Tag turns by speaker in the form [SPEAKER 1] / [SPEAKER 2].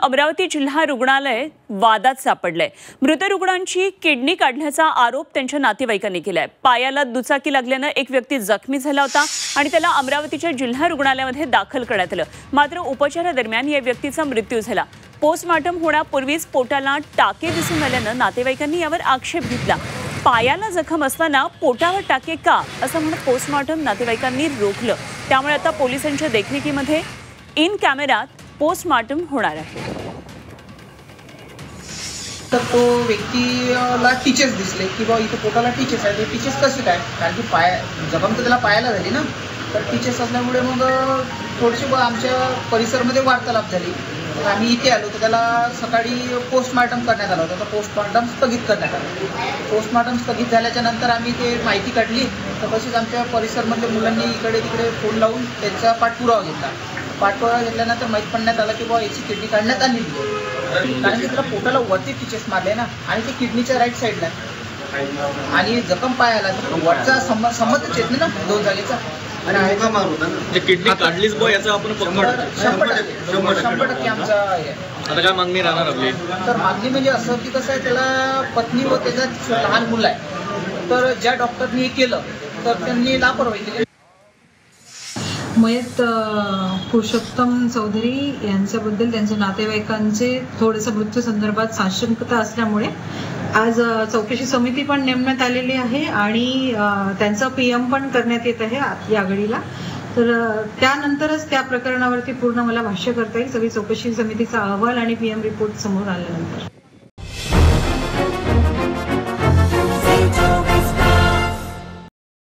[SPEAKER 1] अमरावती जिल्हा रुग्णालय वादात सापडलंय। मृत रुग्णांची किडनी काढण्याचा आरोप त्यांच्या नातेवाईकांनी केलाय। पायाला दुचाकी लागल्याने एक व्यक्ती जखमी झाला होता आणि त्याला अमरावतीच्या जिल्हा रुग्णालयामध्ये दाखल करण्यात आलं। मात्र उपचारादरम्यान या व्यक्तीचा मृत्यू झाला। पोस्टमॉर्टम होण्यापूर्वीच पोटाला टाके दिसून आल्याने नातेवाईकांनी यावर आक्षेप घेतला। पायाला जखम असताना पोटावर टाके का असं म्हणत पोस्टमॉर्टम नातेवाईकांनी रोखलं। त्यामुळे आता पोलिसांच्या देखरेखीमध्ये इन कॅमेरात पोस्टमॉर्टम होणार आहे।
[SPEAKER 2] तर तो व्यक्तीला टीचर्स दिसले की बाबा इथे पोटाला टीचर्स आहे। ते टीचर्स कसे काय, कारण की जखम तर त्याला पायाला झाली ना, तर टीचर्स असल्यामुळे मग थोडीशी आमच्या परिसरामध्ये वार्तालाप झाली। आम्ही इथे आलो तर त्याला सकाळी पोस्टमॉर्टम करण्यात आलं होतं। तर पोस्टमॉर्टम स्थगित करण्यात आलं। पोस्टमॉर्टम स्थगित झाल्याच्या नंतर आम्ही ते माहिती काढली, तर तसेच आमच्या परिसरमधल्या मुलांनी इकडे तिकडे फोन लावून त्याचा पाठपुरावा घेतला। पाठपुरावा घेतल्यानंतर माहीत पडण्यात आलं की बाबा याची किडनी काढण्यात आली, कारण की त्याला पोटाला वरती टीचर्स मारले ना, आणि ते किडनीच्या राईट साईडला आणि जखम पायाला वरचा संबंधच येत नाही ना दोन जागेचा।
[SPEAKER 3] आणि किडनी काढलीच बो याचा आपण
[SPEAKER 2] 100% आमचा
[SPEAKER 3] आता काय मागणी राहणार आपली?
[SPEAKER 2] तर मागणी म्हणजे असं की कसं आहे, त्याला पत्नी व त्याचा लहान मुलं आहे, तर ज्या डॉक्टरनी हे केलं तर त्यांनी लापरवाही केली।
[SPEAKER 4] मयत पुरुषोत्तम चौधरी यांच्याबद्दल त्यांच्या नातेवाईकांचे थोडेसे मृत्यू संदर्भात साशंकता असल्यामुळे आज चौकशी समिती पण नेमण्यात आलेली आहे आणि त्यांचा PM पण करण्यात येत आहे या घडीला। तर त्यानंतरच त्या प्रकरणावरती पूर्ण मला भाष्य करता येईल, सगळी चौकशी समितीचा अहवाल आणि PM रिपोर्ट समोर आल्यानंतर।